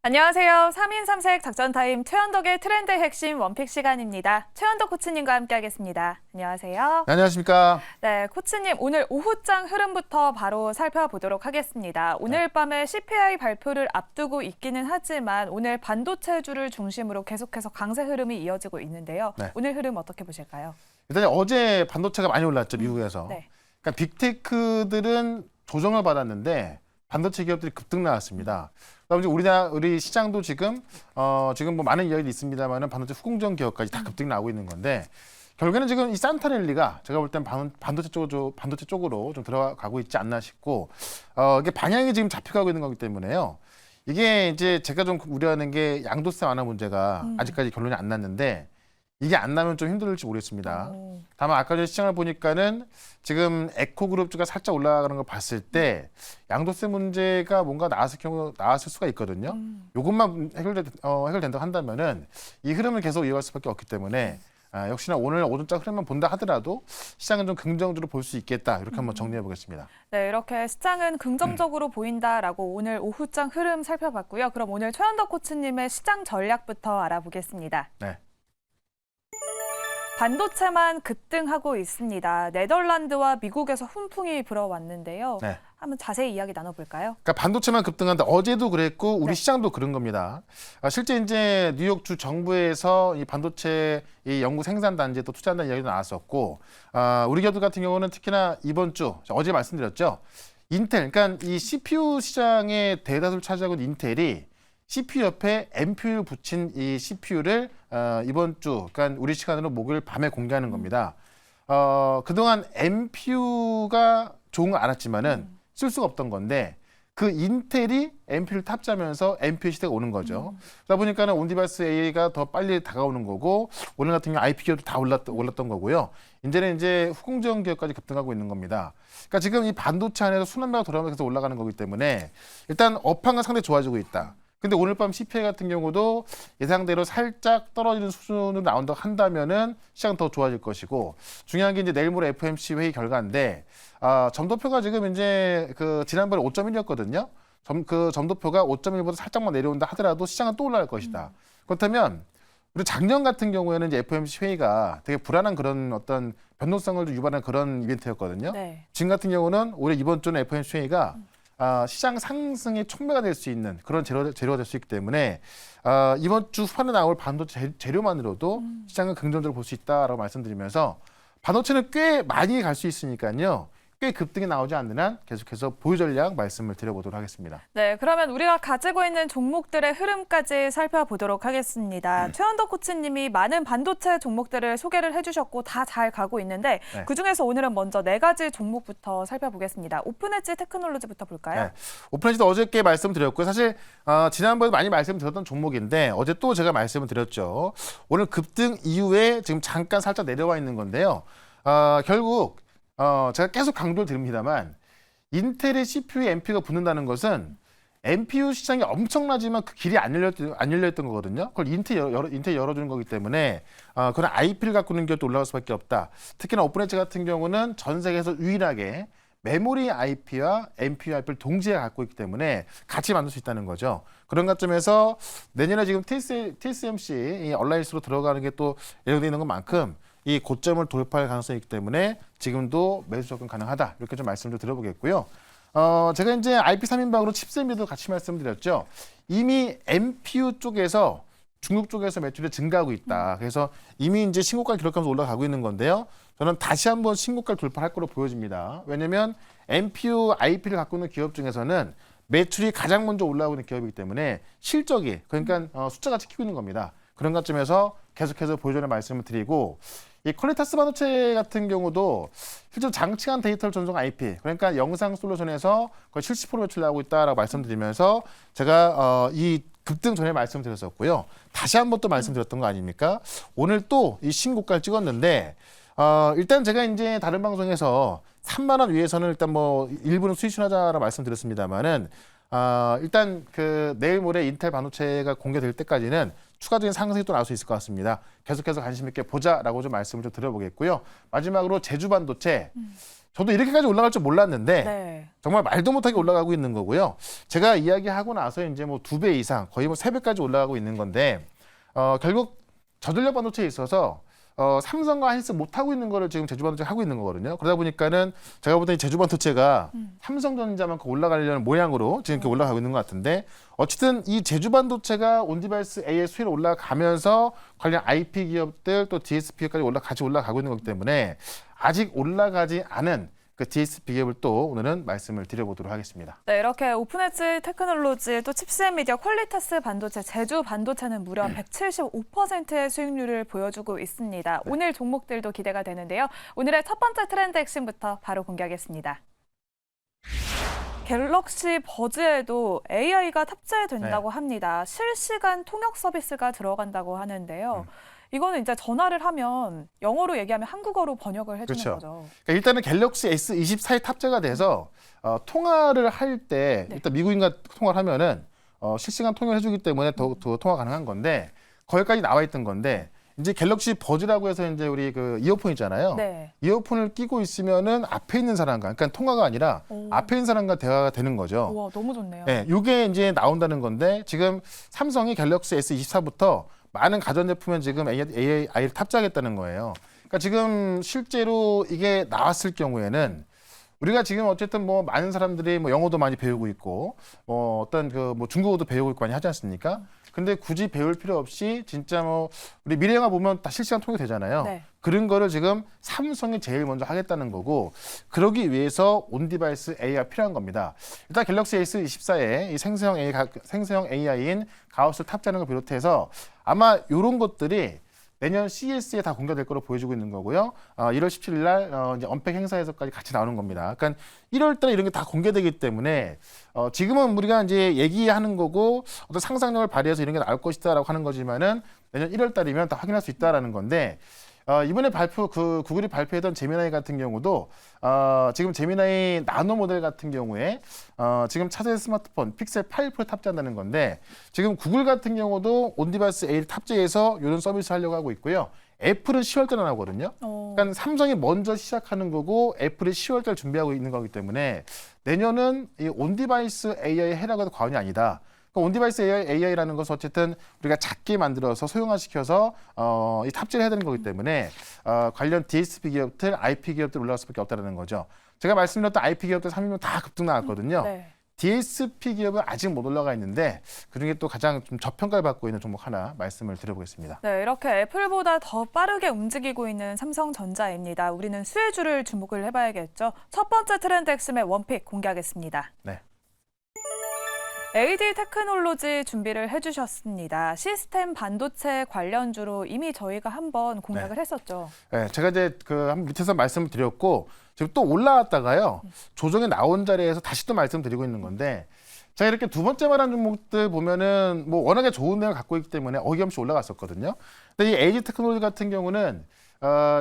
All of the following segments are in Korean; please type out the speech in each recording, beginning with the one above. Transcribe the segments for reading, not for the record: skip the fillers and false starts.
안녕하세요. 3인 3색 작전타임 최현덕의 트렌드 핵심 원픽 시간입니다. 최현덕 코치님과 함께하겠습니다. 안녕하세요. 네, 안녕하십니까. 네, 코치님 오늘 오후장 흐름부터 바로 살펴보도록 하겠습니다. 오늘 밤에 CPI 발표를 앞두고 있기는 하지만 오늘 반도체주를 중심으로 계속해서 강세 흐름이 이어지고 있는데요. 네. 오늘 흐름 어떻게 보실까요? 일단 어제 반도체가 많이 올랐죠, 미국에서. 네. 그러니까 빅테크들은 조정을 받았는데 반도체 기업들이 급등 나왔습니다. 그다음에 이제 우리 시장도 지금 뭐 많은 이야기도 있습니다만은 반도체 후공정 기업까지 다 급등이 나오고 있는 건데 결국에는 지금 이 산타랠리가 제가 볼 땐 반도체 쪽으로 좀 들어가고 있지 않나 싶고 이게 방향이 지금 잡혀가고 있는 거기 때문에요. 이게 이제 제가 좀 우려하는 게 양도세 완화 문제가 아직까지 결론이 안 났는데 이게 안 나면 좀 힘들지 모르겠습니다. 다만 아까 전에 시장을 보니까는 지금 에코그룹주가 살짝 올라가는 걸 봤을 때 양도세 문제가 뭔가 나왔을 수가 있거든요. 이것만 해결된다고 한다면은 이 흐름을 계속 이어갈 수밖에 없기 때문에 역시나 오늘 오전장 흐름만 본다 하더라도 시장은 좀 긍정적으로 볼 수 있겠다. 이렇게 한번 정리해 보겠습니다. 네, 이렇게 시장은 긍정적으로 보인다라고 오늘 오후장 흐름 살펴봤고요. 그럼 오늘 최현덕 코치님의 시장 전략부터 알아보겠습니다. 네. 반도체만 급등하고 있습니다. 네덜란드와 미국에서 훈풍이 불어왔는데요. 네. 한번 자세히 이야기 나눠볼까요? 그러니까 반도체만 급등한다. 어제도 그랬고 우리 네. 시장도 그런 겁니다. 실제 이제 뉴욕주 정부에서 이 반도체 이 연구 생산 단지에 또 투자한다는 이야기도 나왔었고 우리 기업들 같은 경우는 특히나 이번 주 어제 말씀드렸죠. 인텔, 그러니까 이 CPU 시장의 대다수를 차지하고 있는 인텔이 CPU 옆에 NPU를 붙인 이 CPU를 이번 주, 그러니까 우리 시간으로 목요일 밤에 공개하는 겁니다. 그동안 NPU가 좋은 거 알았지만은 쓸 수가 없던 건데 그 인텔이 NPU를 탑재하면서 NPU 시대가 오는 거죠. 그러다 보니까는 온디바이스 AI가 더 빨리 다가오는 거고 오늘 같은 경우 IP 기업도 다 올랐던 거고요. 이제는 이제 후공정 기업까지 급등하고 있는 겁니다. 그러니까 지금 이 반도체 안에서 순환매가 돌아가면서 올라가는 거기 때문에 일단 업황은 상당히 좋아지고 있다. 근데 오늘 밤 CPI 같은 경우도 예상대로 살짝 떨어지는 수준으로 나온다고 한다면은 시장 더 좋아질 것이고 중요한 게 이제 내일 모레 FOMC 회의 결과인데 점도표가 지금 이제 그 지난번에 5.1이었거든요. 그 점도표가 5.1보다 살짝만 내려온다 하더라도 시장은 또 올라갈 것이다. 그렇다면 우리 작년 같은 경우에는 이제 FOMC 회의가 되게 불안한 그런 어떤 변동성을 유발하는 그런 이벤트였거든요. 네. 지금 같은 경우는 올해 이번 주는 FOMC 회의가 시장 상승의 촉매가 될 수 있는 그런 재료가 될 수 있기 때문에 이번 주 후반에 나올 반도체 재료만으로도 시장은 긍정적으로 볼 수 있다라고 말씀드리면서 반도체는 꽤 많이 갈 수 있으니까요. 꽤 급등이 나오지 않는 한 계속해서 보유 전략 말씀을 드려보도록 하겠습니다. 네, 그러면 우리가 가지고 있는 종목들의 흐름까지 살펴보도록 하겠습니다. 최현덕 코치님이 많은 반도체 종목들을 소개를 해주셨고 다 잘 가고 있는데 네. 그중에서 오늘은 먼저 4가지 종목부터 살펴보겠습니다. 오픈엣지 테크놀로지부터 볼까요? 네. 오픈헤지도 어저께 말씀드렸고요. 사실 지난번에 많이 말씀드렸던 종목인데 어제 또 제가 말씀을 드렸죠. 오늘 급등 이후에 지금 잠깐 살짝 내려와 있는 건데요. 결국 제가 계속 강조를 드립니다만 인텔의 CPU에 NPU가 붙는다는 것은 NPU 시장이 엄청나지만 그 길이 안 열렸던 거거든요. 그걸 인텔 열어주는 거기 때문에 그런 IP를 갖고 있는 기업도 올라갈 수밖에 없다. 특히나 오픈엣지 같은 경우는 전 세계에서 유일하게 메모리 IP와 NPU IP를 동시에 갖고 있기 때문에 같이 만들 수 있다는 거죠. 그런 관점에서 내년에 지금 TSMC 이 얼라이언스로 들어가는 게 또 예정되어 있는 것만큼 이 고점을 돌파할 가능성이 있기 때문에 지금도 매수 접근 가능하다. 이렇게 좀 말씀을 드려보겠고요. 제가 이제 IP 3인방으로 칩셋미도 같이 말씀드렸죠. 이미 NPU 쪽에서 중국 쪽에서 매출이 증가하고 있다. 그래서 이미 이제 신고가를 기록하면서 올라가고 있는 건데요. 저는 다시 한번 신고가를 돌파할 거로 보여집니다. 왜냐하면 NPU IP를 갖고 있는 기업 중에서는 매출이 가장 먼저 올라오고 있는 기업이기 때문에 실적이 그러니까 숫자가 찍히고 있는 겁니다. 그런 관점에서 계속해서 보여주는 말씀을 드리고 이 퀄리타스 반도체 같은 경우도 실제로 장치간 데이터를 전송한 IP 그러니까 영상 솔루션에서 거의 70% 매출 나오고 있다라고 말씀드리면서 제가 이 급등 전에 말씀드렸었고요. 다시 한번 또 말씀드렸던 거 아닙니까? 오늘 또 이 신고가를 찍었는데 일단 제가 이제 다른 방송에서 3만 원 위에서는 일단 뭐 일부는 수익순하자라고 말씀드렸습니다만은 일단 그 내일 모레 인텔 반도체가 공개될 때까지는 추가적인 상승이 또 나올 수 있을 것 같습니다. 계속해서 관심 있게 보자라고 좀 말씀을 좀 드려보겠고요. 마지막으로 제주 반도체. 저도 이렇게까지 올라갈 줄 몰랐는데 네. 정말 말도 못하게 올라가고 있는 거고요. 제가 이야기하고 나서 이제 뭐 2배 이상, 거의 뭐 3배까지 올라가고 있는 건데 결국 저전력 반도체에 있어서 삼성과 하이닉스 못하고 있는 거를 지금 제주반도체가 하고 있는 거거든요. 그러다 보니까는 제가 보던 이 제주반도체가 삼성전자만큼 올라가려는 모양으로 지금 이렇게 올라가고 있는 것 같은데 어쨌든 이 제주반도체가 온디바이스 AI 수위로 올라가면서 관련 IP 기업들 또 DSP 기업까지 같이 올라가고 있는 거기 때문에 아직 올라가지 않은 그 DSP 기업을 또 오늘은 말씀을 드려보도록 하겠습니다. 네, 이렇게 오픈엣지 테크놀로지 또 칩스앤미디어 퀄리타스 반도체, 제주 반도체는 무려 175%의 수익률을 보여주고 있습니다. 오늘 종목들도 기대가 되는데요. 오늘의 첫 번째 트렌드 핵심부터 바로 공개하겠습니다. 갤럭시 버즈에도 AI가 탑재된다고 합니다. 실시간 통역 서비스가 들어간다고 하는데요. 이거는 이제 전화를 하면 영어로 얘기하면 한국어로 번역을 해주는 그렇죠. 거죠. 그러니까 일단은 갤럭시 S24에 탑재가 돼서 통화를 할 때 네. 일단 미국인과 통화를 하면은 실시간 통역을 해주기 때문에 더 통화 가능한 건데 거기까지 나와 있던 건데 이제 갤럭시 버즈라고 해서 이제 우리 그 이어폰 있잖아요. 네. 이어폰을 끼고 있으면은 앞에 있는 사람과 그러니까 통화가 아니라 앞에 있는 사람과 대화가 되는 거죠. 우와, 너무 좋네요. 네, 이게 이제 나온다는 건데 지금 삼성이 갤럭시 S24부터 많은 가전제품에 지금 AI를 탑재하겠다는 거예요. 그러니까 지금 실제로 이게 나왔을 경우에는 우리가 지금 어쨌든 뭐 많은 사람들이 뭐 영어도 많이 배우고 있고 어떤 그 뭐 중국어도 배우고 있고 많이 하지 않습니까? 근데 굳이 배울 필요 없이 진짜 뭐 우리 미래영화 보면 다 실시간 통역이 되잖아요. 네. 그런 거를 지금 삼성이 제일 먼저 하겠다는 거고 그러기 위해서 온디바이스 AI가 필요한 겁니다. 일단 갤럭시 S24에 이 생성형 AI인 가우스 탑재하는 걸 비롯해서 아마 이런 것들이 내년 CES에 다 공개될 거로 보여지고 있는 거고요. 1월 17일 날 이제 언팩 행사에서까지 같이 나오는 겁니다. 그러니까 1월 달에 이런 게 다 공개되기 때문에 지금은 우리가 이제 얘기하는 거고 어떤 상상력을 발휘해서 이런 게 나올 것이다라고 하는 거지만은 내년 1월 달이면 다 확인할 수 있다라는 건데 이번에 구글이 발표했던 제미나이 같은 경우도 지금 제미나이 나노 모델 같은 경우에 지금 차세대 스마트폰 픽셀 8 프로 탑재한다는 건데 지금 구글 같은 경우도 온디바이스 A를 탑재해서 이런 서비스 하려고 하고 있고요. 애플은 10월 달에 나오거든요. 그러니까 삼성이 먼저 시작하는 거고 애플이 10월 달 준비하고 있는 거기 때문에 내년은 이 온디바이스 AI 해라고 해도 과언이 아니다. 온디바이스 AI라는 것은 어쨌든 우리가 작게 만들어서 소형화시켜서 이 탑재를 해야 되는 거기 때문에 관련 DSP 기업들, IP 기업들 올라갈 수밖에 없다는 거죠. 제가 말씀드렸던 IP 기업들 3위면 다 급등 나왔거든요. 네. DSP 기업은 아직 못 올라가 있는데 그중에 또 가장 좀 저평가를 받고 있는 종목 하나 말씀을 드려보겠습니다. 네, 이렇게 애플보다 더 빠르게 움직이고 있는 삼성전자입니다. 우리는 수혜주를 주목을 해봐야겠죠. 첫 번째 트렌드 핵심의 원픽 공개하겠습니다. 네. AD 테크놀로지 준비를 해주셨습니다. 시스템 반도체 관련주로 이미 저희가 한번 공략을 했었죠. 네, 제가 이제 한 밑에서 말씀을 드렸고 지금 또 올라왔다가요 조정이 나온 자리에서 다시 또 말씀드리고 있는 건데 제가 이렇게 두 번째 말한 종목들 보면은 뭐 워낙에 좋은 내용을 갖고 있기 때문에 어이없이 올라갔었거든요. 근데 이 AD 테크놀로지 같은 경우는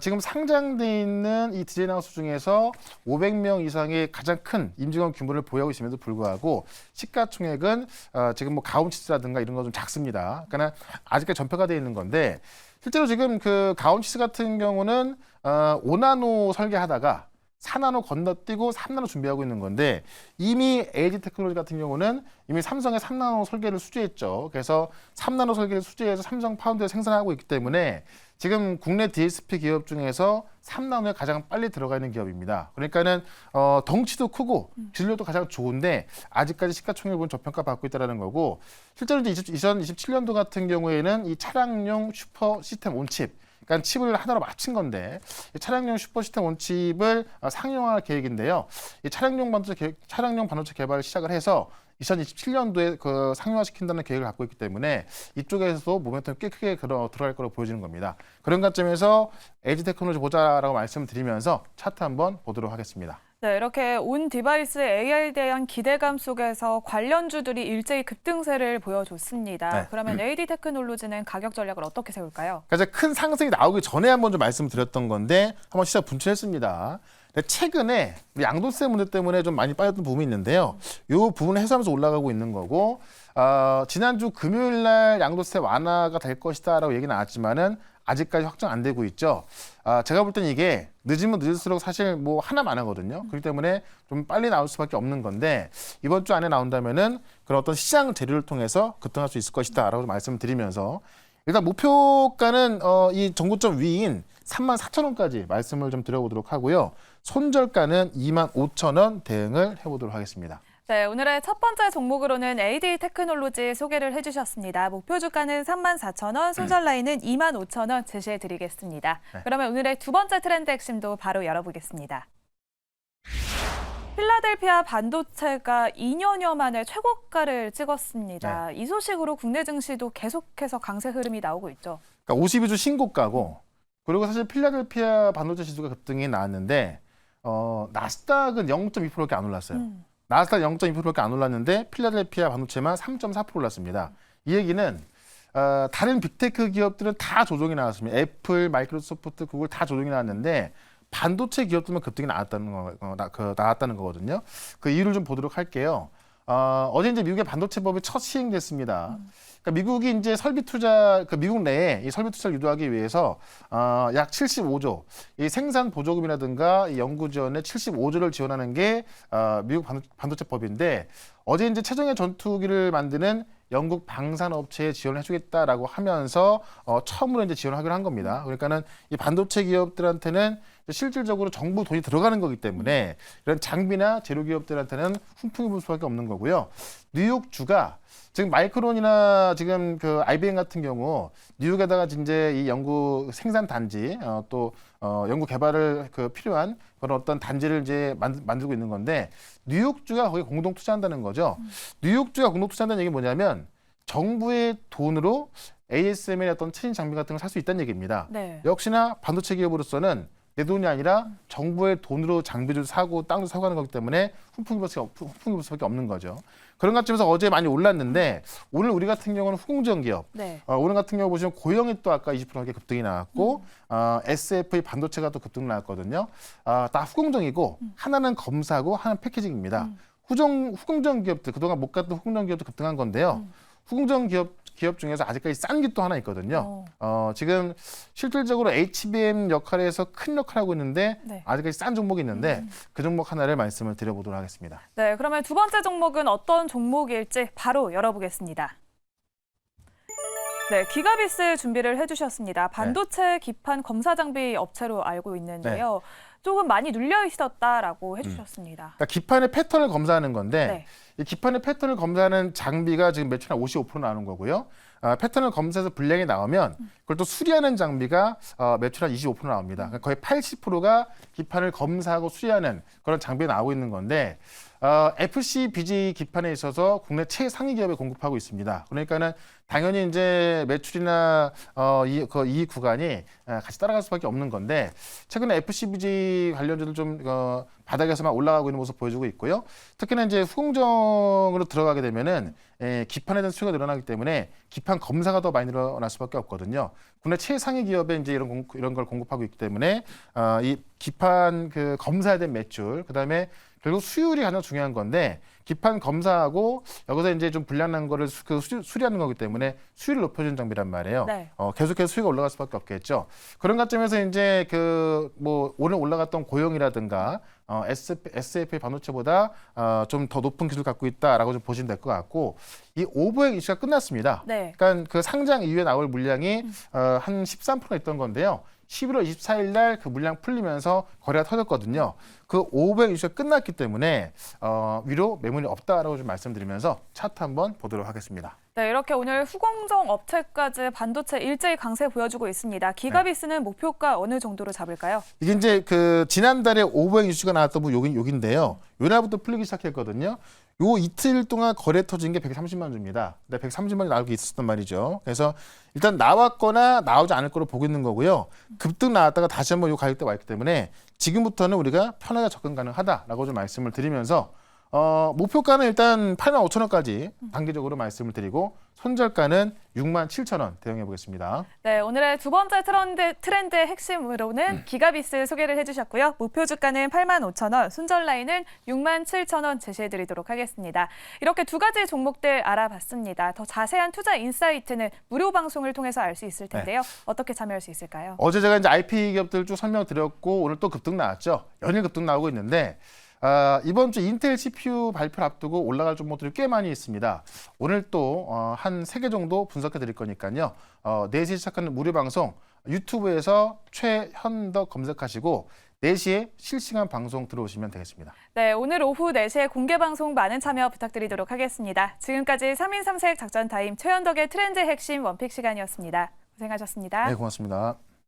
지금 상장돼 있는 이 디자인 하우스 중에서 500명 이상의 가장 큰 임직원 규모를 보유하고 있음에도 불구하고 시가총액은 지금 뭐 가온치스라든가 이런 거 좀 작습니다. 그러니까 아직까지 전폐가 돼 있는 건데 실제로 지금 그 가온치스 같은 경우는 5나노 설계하다가 4나노 건너뛰고 3나노 준비하고 있는 건데 이미 AD 테크놀로지 같은 경우는 이미 삼성의 3나노 설계를 수주했죠. 그래서 3나노 설계를 수주해서 삼성 파운드에 생산하고 있기 때문에 지금 국내 DSP 기업 중에서 3나노에 가장 빨리 들어가 있는 기업입니다. 그러니까는 덩치도 크고 진료도 가장 좋은데 아직까지 시가총액은 저평가 받고 있다는 거고 실제로 이제 2027년도 같은 경우에는 이 차량용 슈퍼 시스템 온칩 그러니까 칩을 하나로 맞춘 건데 이 차량용 슈퍼 시스템 온칩을 상용화할 계획인데요. 이 차량용 반도체 개발을 시작을 해서 2027년도에 그 상용화시킨다는 계획을 갖고 있기 때문에 이쪽에서도 모멘텀이 꽤 크게 들어갈 거로 보여지는 겁니다. 그런 관점에서 LG 테크놀로지 보자라고 말씀드리면서 차트 한번 보도록 하겠습니다. 네, 이렇게 온 디바이스 AI에 대한 기대감 속에서 관련주들이 일제히 급등세를 보여줬습니다. 네. 그러면 AD 테크놀로지는 가격 전략을 어떻게 세울까요? 그러니까 큰 상승이 나오기 전에 한번 좀 말씀드렸던 건데 한번 시작 분출했습니다. 최근에 양도세 문제 때문에 좀 많이 빠졌던 부분이 있는데요. 이 부분을 해소하면서 올라가고 있는 거고 지난주 금요일 날 양도세 완화가 될 것이다라고 얘기 나왔지만은 아직까지 확정 안 되고 있죠. 제가 볼 때는 이게 늦으면 늦을수록 사실 뭐 하나만 하거든요. 그렇기 때문에 좀 빨리 나올 수밖에 없는 건데 이번 주 안에 나온다면은 그런 어떤 시장 재료를 통해서 급등할 수 있을 것이다라고 말씀을 드리면서 일단 목표가는 이 정고점 위인 34,000원까지 말씀을 좀 드려보도록 하고요. 손절가는 25,000원 대응을 해보도록 하겠습니다. 네, 오늘의 첫 번째 종목으로는 AD 테크놀로지 소개를 해주셨습니다. 목표 주가는 34,000원, 손절 라인은 25,000원 제시해드리겠습니다. 네. 그러면 오늘의 두 번째 트렌드 핵심도 바로 열어보겠습니다. 필라델피아 반도체가 2년여 만에 최고가를 찍었습니다. 이 소식으로 국내 증시도 계속해서 강세 흐름이 나오고 있죠. 그러니까 52주 신고가고 그리고 사실 필라델피아 반도체 지수가 급등이 나왔는데 나스닥은 0.2%밖에 안 올랐어요. 나스닥 0.2%밖에 안 올랐는데 필라델피아 반도체만 3.4% 올랐습니다. 이 얘기는 다른 빅테크 기업들은 다 조정이 나왔습니다. 애플, 마이크로소프트, 구글 다 조정이 나왔는데 반도체 기업들만 급등이 나왔다는 거거든요. 그 이유를 좀 보도록 할게요. 어제 이제 미국의 반도체법이 첫 시행됐습니다. 그러니까 미국이 이제 설비 투자, 미국 내에 이 설비 투자를 유도하기 위해서 약 75조, 이 생산 보조금이라든가 이 연구 지원에 75조를 지원하는 게 미국 반도체법인데 어제 이제 최종의 전투기를 만드는 영국 방산업체에 지원을 해주겠다라고 하면서 처음으로 이제 지원을 하기로 한 겁니다. 그러니까는 이 반도체 기업들한테는 실질적으로 정부 돈이 들어가는 거기 때문에 이런 장비나 재료 기업들한테는 훈풍이 불 수밖에 없는 거고요. 뉴욕주가 지금 마이크론이나 지금 그 IBM 같은 경우 뉴욕에다가 이제 이 연구 생산 단지 또 연구 개발을 필요한 그런 어떤 단지를 이제 만들고 있는 건데 뉴욕주가 거기 공동 투자한다는 거죠. 뉴욕주가 공동 투자한다는 얘기는 뭐냐면 정부의 돈으로 ASML의 어떤 최신 장비 같은 걸 살 수 있다는 얘기입니다. 네. 역시나 반도체 기업으로서는 내 돈이 아니라 정부의 돈으로 장비를 사고 땅도 사고 하는 거기 때문에 훈풍이 불 수밖에 없는 거죠. 그런 관점에서 어제 많이 올랐는데 오늘 우리 같은 경우는 후공정 기업. 네. 오늘 같은 경우 보시면 고영이 또 아까 20%가 급등이 나왔고 SFA 반도체가 또 급등 나왔거든요. 다 후공정이고 하나는 검사고 하나는 패키징입니다. 후공정 기업들 그동안 못 갔던 후공정 기업도 급등한 건데요. 후공정 기업 중에서 아직까지 싼 게 또 하나 있거든요. 지금 실질적으로 HBM 역할에서 큰 역할을 하고 있는데 네. 아직까지 싼 종목이 있는데 그 종목 하나를 말씀을 드려보도록 하겠습니다. 네, 그러면 두 번째 종목은 어떤 종목일지 바로 열어보겠습니다. 네, 기가비스 준비를 해주셨습니다. 반도체 기판 검사 장비 업체로 알고 있는데요. 조금 많이 눌려 있었다라고 해주셨습니다. 그러니까 기판의 패턴을 검사하는 건데 네. 이 기판의 패턴을 검사하는 장비가 지금 매출이 한 55% 나오는 거고요. 패턴을 검사해서 불량이 나오면 그걸 또 수리하는 장비가 매출 한 25% 나옵니다. 그러니까 거의 80%가 기판을 검사하고 수리하는 그런 장비가 나오고 있는 건데 FCBG 기판에 있어서 국내 최상위 기업에 공급하고 있습니다. 그러니까는 당연히 이제 매출이나 이익 구간이 같이 따라갈 수밖에 없는 건데 최근에 FCBG 관련주들 좀 바닥에서만 올라가고 있는 모습 보여주고 있고요. 특히나 이제 후공정으로 들어가게 되면은 기판에 대한 수요가 늘어나기 때문에 기판 검사가 더 많이 늘어날 수밖에 없거든요. 국내 최상위 기업에 이제 이런 걸 공급하고 있기 때문에 이 기판 검사에 대한 매출, 그다음에 결국 수율이 가장 중요한 건데 기판 검사하고 여기서 이제 좀 불량난 거를 수리하는 거기 때문에 수율을 높여주는 장비란 말이에요. 네. 계속해서 수요가 올라갈 수밖에 없겠죠. 그런 관점에서 이제 오늘 올라갔던 고영이라든가 SFA 반도체보다 좀 더 높은 기술 갖고 있다라고 좀 보시면 될 것 같고 이 오버액 이슈가 끝났습니다. 네. 그러니까 그 상장 이후에 나올 물량이 한 13%가 있던 건데요. 11월 24일 날 그 물량 풀리면서 거래가 터졌거든요. 그 오버액 이슈가 끝났기 때문에 위로 매물이 없다라고 좀 말씀드리면서 차트 한번 보도록 하겠습니다. 네, 이렇게 오늘 후공정 업체까지 반도체 일제히 강세 보여주고 있습니다. 기가비스는 목표가 어느 정도로 잡을까요? 이게 이제 지난달에 오버액 이슈가 나왔던 분 여긴데요. 요 날부터 풀리기 시작했거든요. 요 이틀 동안 거래 터진 게 130만 주입니다. 근데 130만 주 나오게 있었단 말이죠. 그래서 일단 나왔거나 나오지 않을 거로 보고 있는 거고요. 급등 나왔다가 다시 한번 요 가격대 와 있기 때문에 지금부터는 우리가 편하게 접근 가능하다라고 좀 말씀을 드리면서 목표가는 일단 85,000원까지 단기적으로 말씀을 드리고 손절가는 67,000원 대응해 보겠습니다. 네, 오늘의 두 번째 트렌드의 핵심으로는 기가비스 소개를 해주셨고요. 목표 주가는 85,000원, 손절 라인은 67,000원 제시해드리도록 하겠습니다. 이렇게 두 가지 종목들 알아봤습니다. 더 자세한 투자 인사이트는 무료 방송을 통해서 알 수 있을 텐데요. 어떻게 참여할 수 있을까요? 어제 제가 이제 IP 기업들 쭉 설명드렸고 오늘 또 급등 나왔죠. 연일 급등 나오고 있는데 이번 주 인텔 CPU 발표를 앞두고 올라갈 종목들이 꽤 많이 있습니다. 오늘 또 한 3개 정도 분석해 드릴 거니까요. 4시에 시작하는 무료 방송 유튜브에서 최현덕 검색하시고 4시에 실시간 방송 들어오시면 되겠습니다. 네, 오늘 오후 4시에 공개 방송 많은 참여 부탁드리도록 하겠습니다. 지금까지 3인 3색 작전 타임 최현덕의 트렌드 핵심 원픽 시간이었습니다. 고생하셨습니다. 네, 고맙습니다.